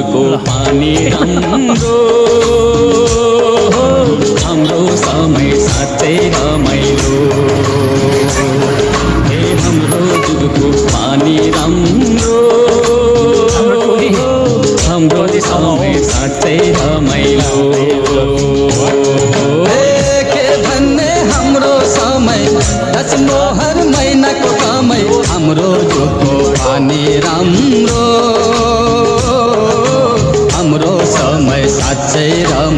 जुगको पानी राम्रो हाम्रो समय साँच्चै रमाइलो हे हाम्रो जुगको पानी राम्रो हाम्रो समय साँच्चै रमाइलो के भन्ने हाम्रो समय 10 मोहर महिनाको कमाइ हाम्रो जुगको पानी राम्रो हाम्रो समय साँच्चै राम्रो